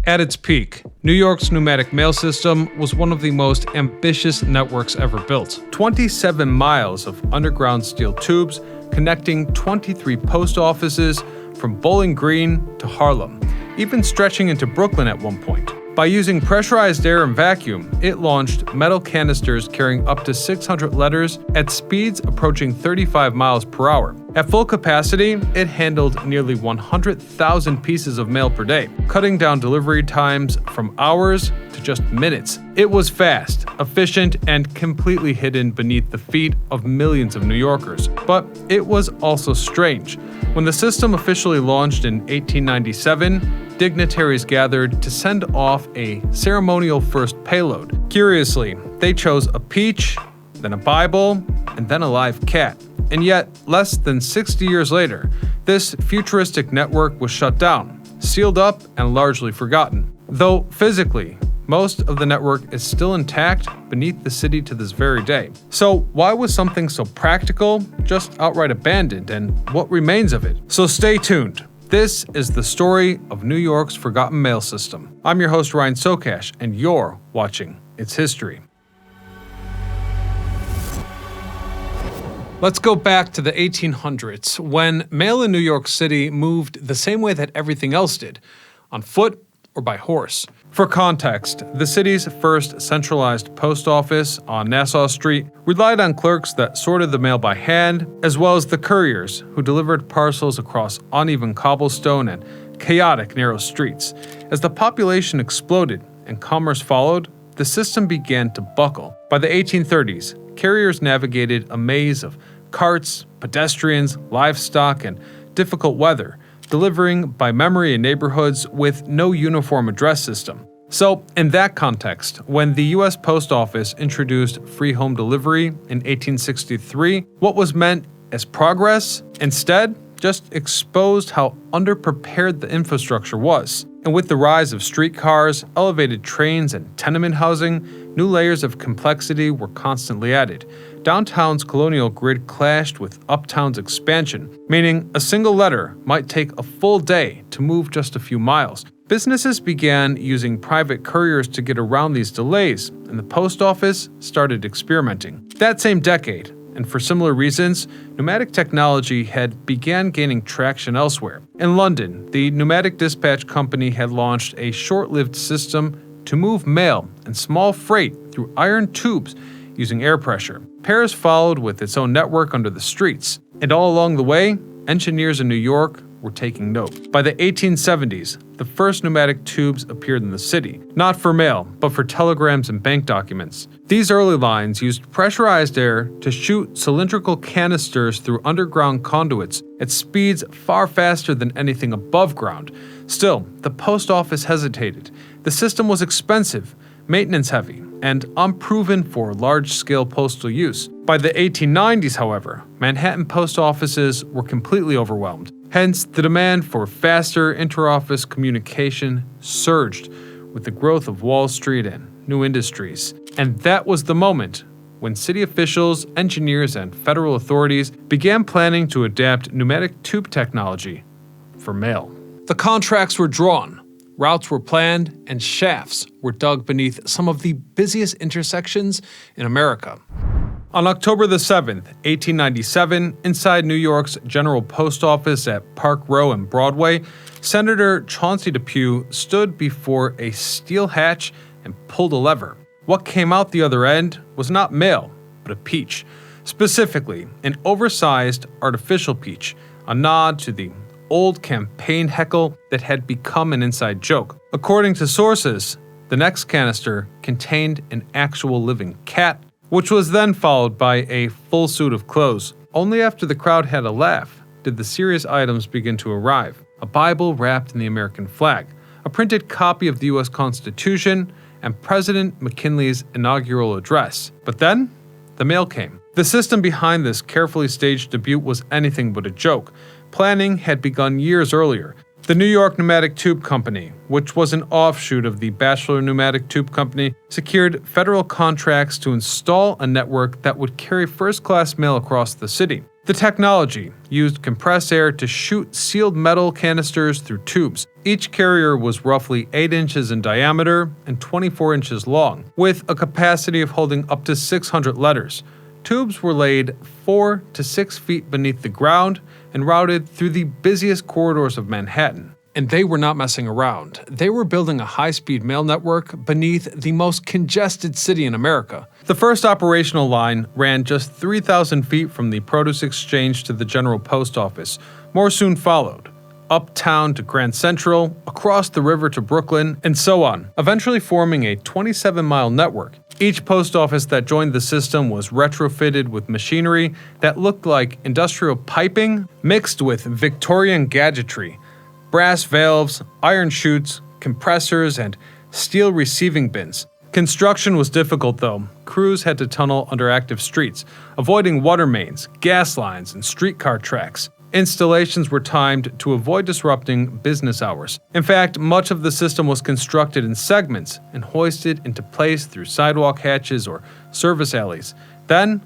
At its peak, New York's pneumatic mail system was one of the most ambitious networks ever built. 27 miles of underground steel tubes connecting 23 post offices from Bowling Green to Harlem, even stretching into Brooklyn at one point. By using pressurized air and vacuum, it launched metal canisters carrying up to 600 letters at speeds approaching 35 miles per hour. At full capacity, it handled nearly 100,000 pieces of mail per day, cutting down delivery times from hours to just minutes. It was fast, efficient, and completely hidden beneath the feet of millions of New Yorkers. But it was also strange. When the system officially launched in 1897, dignitaries gathered to send off a ceremonial first payload. Curiously, they chose a peach, then a Bible, and then a live cat. And yet, less than 60 years later, this futuristic network was shut down, sealed up, and largely forgotten. Though physically, most of the network is still intact beneath the city to this very day. So why was something so practical just outright abandoned, and what remains of it? So stay tuned. This is the story of New York's forgotten mail system. I'm your host Ryan Sokash, and you're watching It's History. Let's go back to the 1800s, when mail in New York City moved the same way that everything else did, on foot or by horse. For context, the city's first centralized post office on Nassau Street relied on clerks that sorted the mail by hand, as well as the couriers who delivered parcels across uneven cobblestone and chaotic narrow streets. As the population exploded and commerce followed, the system began to buckle. By the 1830s, carriers navigated a maze of carts, pedestrians, livestock, and difficult weather, delivering by memory in neighborhoods with no uniform address system. So, in that context, when the U.S. Post Office introduced free home delivery in 1863, what was meant as progress instead just exposed how underprepared the infrastructure was. And with the rise of streetcars, elevated trains, and tenement housing, new layers of complexity were constantly added. Downtown's colonial grid clashed with uptown's expansion, meaning a single letter might take a full day to move just a few miles. Businesses began using private couriers to get around these delays, and the post office started experimenting. That same decade, and for similar reasons, pneumatic technology had began gaining traction elsewhere. In London, the Pneumatic Dispatch Company had launched a short-lived system to move mail and small freight through iron tubes using air pressure. Paris followed with its own network under the streets, and all along the way, engineers in New York were taking note. By the 1870s, the first pneumatic tubes appeared in the city, not for mail, but for telegrams and bank documents. These early lines used pressurized air to shoot cylindrical canisters through underground conduits at speeds far faster than anything above ground. Still, the post office hesitated. The system was expensive, maintenance-heavy, and unproven for large-scale postal use. By the 1890s, however, Manhattan post offices were completely overwhelmed. Hence, the demand for faster inter-office communication surged with the growth of Wall Street and new industries. And that was the moment when city officials, engineers, and federal authorities began planning to adapt pneumatic tube technology for mail. The contracts were drawn. Routes were planned, and shafts were dug beneath some of the busiest intersections in America. On October the 7th, 1897, inside New York's General Post Office at Park Row and Broadway, Senator Chauncey Depew stood before a steel hatch and pulled a lever. What came out the other end was not mail, but a peach. Specifically, an oversized artificial peach, a nod to the old campaign heckle that had become an inside joke. According to sources, the next canister contained an actual living cat, which was then followed by a full suit of clothes. Only after the crowd had a laugh did the serious items begin to arrive. A Bible wrapped in the American flag, a printed copy of the U.S. Constitution, and President McKinley's inaugural address. But then, the mail came. The system behind this carefully staged debut was anything but a joke. Planning had begun years earlier. The New York Pneumatic Tube Company, which was an offshoot of the Batchelor Pneumatic Tube Company, secured federal contracts to install a network that would carry first-class mail across the city. The technology used compressed air to shoot sealed metal canisters through tubes. Each carrier was roughly 8 inches in diameter and 24 inches long, with a capacity of holding up to 600 letters. Tubes were laid 4 to 6 feet beneath the ground and routed through the busiest corridors of Manhattan. And they were not messing around. They were building a high-speed mail network beneath the most congested city in America. The first operational line ran just 3,000 feet from the produce exchange to the General Post Office. More soon followed. Uptown to Grand Central, across the river to Brooklyn, and so on, eventually forming a 27-mile network. Each post office that joined the system was retrofitted with machinery that looked like industrial piping mixed with Victorian gadgetry. Brass valves, iron chutes, compressors, and steel receiving bins. Construction was difficult though. Crews had to tunnel under active streets, avoiding water mains, gas lines, and streetcar tracks. Installations were timed to avoid disrupting business hours. In fact, much of the system was constructed in segments and hoisted into place through sidewalk hatches or service alleys, then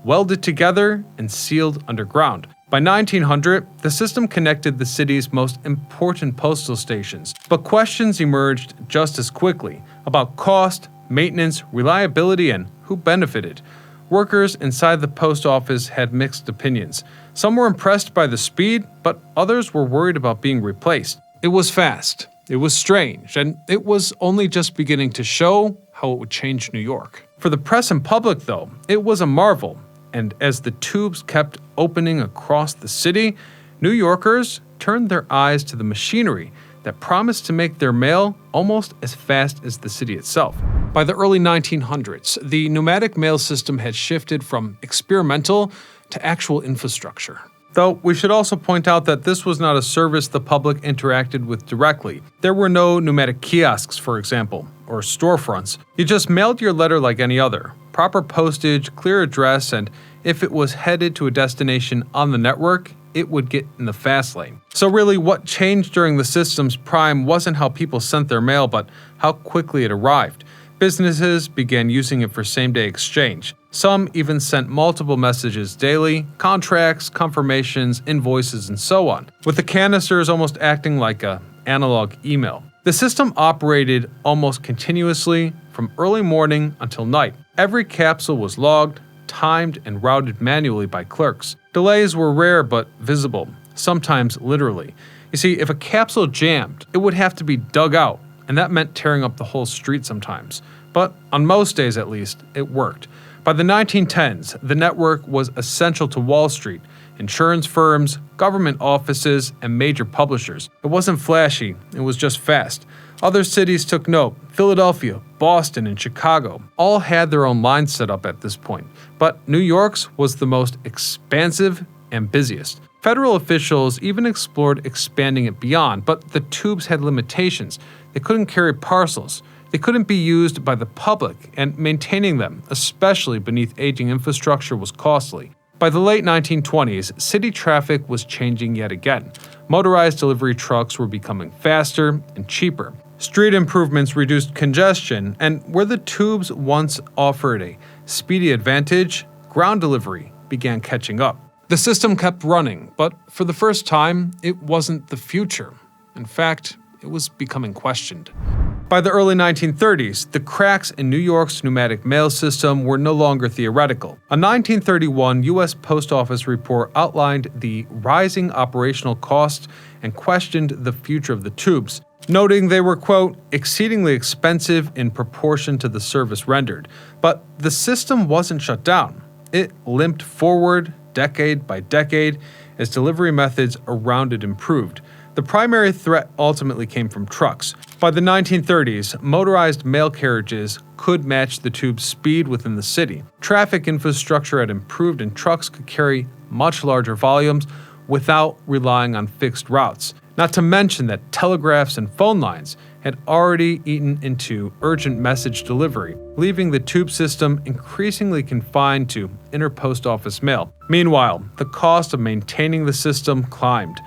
welded together and sealed underground. By 1900, the system connected the city's most important postal stations, but questions emerged just as quickly about cost, maintenance, reliability, and who benefited. Workers inside the post office had mixed opinions. Some were impressed by the speed, but others were worried about being replaced. It was fast, it was strange, and it was only just beginning to show how it would change New York. For the press and public, though, it was a marvel. And as the tubes kept opening across the city, New Yorkers turned their eyes to the machinery that promised to make their mail almost as fast as the city itself. By the early 1900s, the pneumatic mail system had shifted from experimental to actual infrastructure. Though we should also point out that this was not a service the public interacted with directly. There were no pneumatic kiosks, for example, or storefronts. You just mailed your letter like any other. Proper postage, clear address, and if it was headed to a destination on the network, it would get in the fast lane. So really, what changed during the system's prime wasn't how people sent their mail, but how quickly it arrived. Businesses began using it for same-day exchange. Some even sent multiple messages daily, contracts, confirmations, invoices, and so on, with the canisters almost acting like an analog email. The system operated almost continuously from early morning until night. Every capsule was logged, timed, and routed manually by clerks. Delays were rare but visible, sometimes literally. You see, if a capsule jammed, it would have to be dug out, and that meant tearing up the whole street sometimes. But on most days at least, it worked. By the 1910s, the network was essential to Wall Street, insurance firms, government offices, and major publishers. It wasn't flashy, it was just fast. Other cities took note. Philadelphia, Boston, and Chicago all had their own lines set up at this point, but New York's was the most expansive and busiest. Federal officials even explored expanding it beyond, but the tubes had limitations. They couldn't carry parcels. They couldn't be used by the public, and maintaining them, especially beneath aging infrastructure, was costly. By the late 1920s, city traffic was changing yet again. Motorized delivery trucks were becoming faster and cheaper. Street improvements reduced congestion, and where the tubes once offered a speedy advantage, ground delivery began catching up. The system kept running, but for the first time, it wasn't the future. In fact, it was becoming questioned. By the early 1930s, the cracks in New York's pneumatic mail system were no longer theoretical. A 1931 U.S. Post Office report outlined the rising operational costs and questioned the future of the tubes, noting they were, quote, exceedingly expensive in proportion to the service rendered. But the system wasn't shut down. It limped forward decade by decade as delivery methods around it improved. The primary threat ultimately came from trucks. By the 1930s, motorized mail carriages could match the tube's speed within the city. Traffic infrastructure had improved and trucks could carry much larger volumes without relying on fixed routes. Not to mention that telegraphs and phone lines had already eaten into urgent message delivery, leaving the tube system increasingly confined to inner post office mail. Meanwhile, the cost of maintaining the system climbed.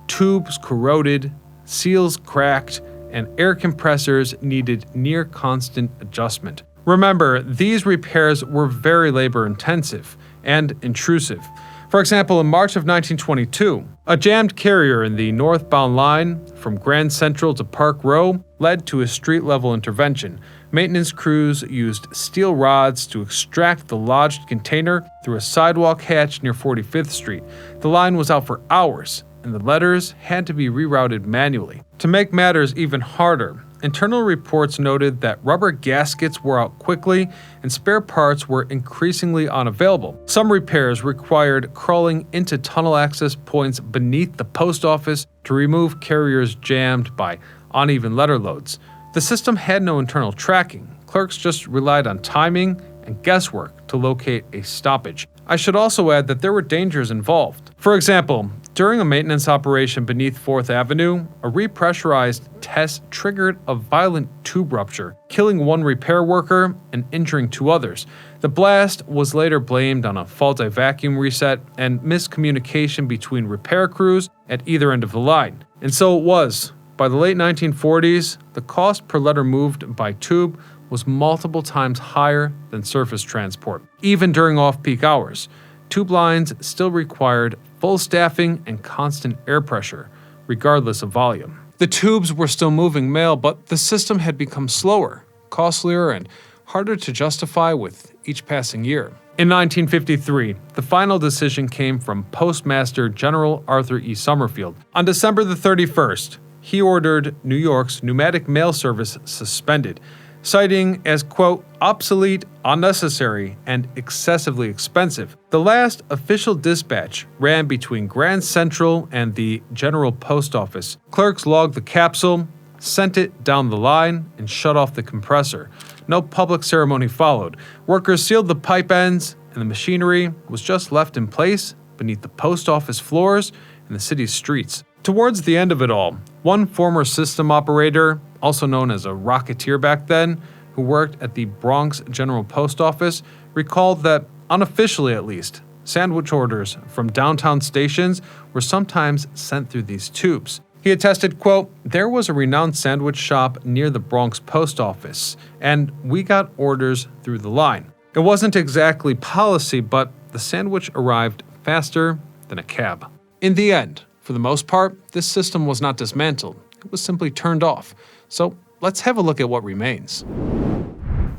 Tubes corroded, seals cracked, and air compressors needed near constant adjustment. Remember, these repairs were very labor-intensive and intrusive. For example, in March of 1922, a jammed carrier in the northbound line from Grand Central to Park Row led to a street-level intervention. Maintenance crews used steel rods to extract the lodged container through a sidewalk hatch near 45th Street. The line was out for hours, and the letters had to be rerouted manually. To make matters even harder, internal reports noted that rubber gaskets wore out quickly and spare parts were increasingly unavailable. Some repairs required crawling into tunnel access points beneath the post office to remove carriers jammed by uneven letter loads. The system had no internal tracking. Clerks just relied on timing and guesswork to locate a stoppage. I should also add that there were dangers involved. For example, during a maintenance operation beneath 4th Avenue, a repressurized test triggered a violent tube rupture, killing one repair worker and injuring 2 others. The blast was later blamed on a faulty vacuum reset and miscommunication between repair crews at either end of the line. And so it was. By the late 1940s, the cost per letter moved by tube was multiple times higher than surface transport. Even during off-peak hours, tube lines still required full staffing and constant air pressure, regardless of volume. The tubes were still moving mail, but the system had become slower, costlier, and harder to justify with each passing year. In 1953, the final decision came from Postmaster General Arthur E. Summerfield. On December the 31st, he ordered New York's pneumatic mail service suspended, citing as, quote, obsolete, unnecessary, and excessively expensive. The last official dispatch ran between Grand Central and the General Post Office. Clerks logged the capsule, sent it down the line, and shut off the compressor. No public ceremony followed. Workers sealed the pipe ends, and the machinery was just left in place beneath the post office floors and the city's streets. Towards the end of it all, one former system operator, also known as a rocketeer back then, who worked at the Bronx General Post Office, recalled that, unofficially at least, sandwich orders from downtown stations were sometimes sent through these tubes. He attested, quote, there was a renowned sandwich shop near the Bronx Post Office, and we got orders through the line. It wasn't exactly policy, but the sandwich arrived faster than a cab. In the end, for the most part, this system was not dismantled. It was simply turned off. So let's have a look at what remains.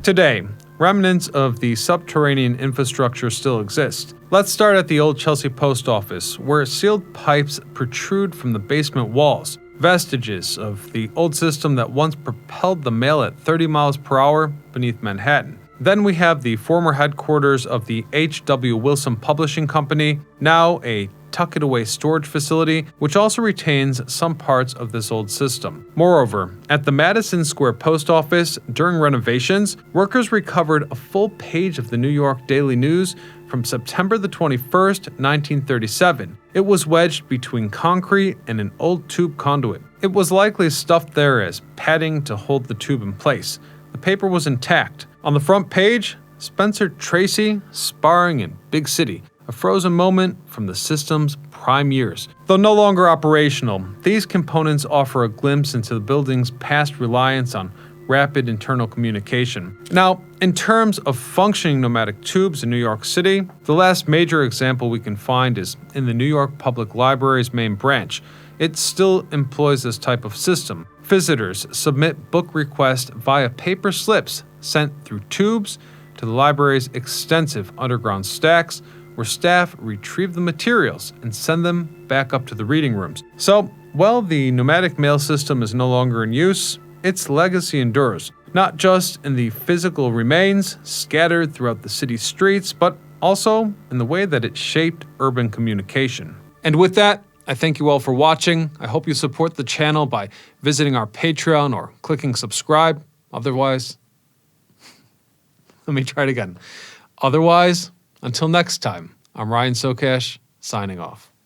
Today, remnants of the subterranean infrastructure still exist. Let's start at the old Chelsea Post Office, where sealed pipes protrude from the basement walls, vestiges of the old system that once propelled the mail at 30 miles per hour beneath Manhattan. Then we have the former headquarters of the H.W. Wilson Publishing Company, now a tuck-it-away storage facility, which also retains some parts of this old system. Moreover, at the Madison Square Post Office, during renovations, workers recovered a full page of the New York Daily News from September the 21st, 1937. It was wedged between concrete and an old tube conduit. It was likely stuffed there as padding to hold the tube in place. The paper was intact. On the front page, Spencer Tracy sparring in Big City, a frozen moment from the system's prime years. Though no longer operational, these components offer a glimpse into the building's past reliance on rapid internal communication. Now, in terms of functioning pneumatic tubes in New York City, the last major example we can find is in the New York Public Library's main branch. It still employs this type of system. Visitors submit book requests via paper slips sent through tubes to the library's extensive underground stacks, where staff retrieve the materials and send them back up to the reading rooms. So, while the pneumatic mail system is no longer in use, its legacy endures, not just in the physical remains scattered throughout the city's streets, but also in the way that it shaped urban communication. And with that, I thank you all for watching. I hope you support the channel by visiting our Patreon or clicking subscribe. Otherwise, let me try it again. Otherwise, until next time, I'm Ryan Sokash, signing off.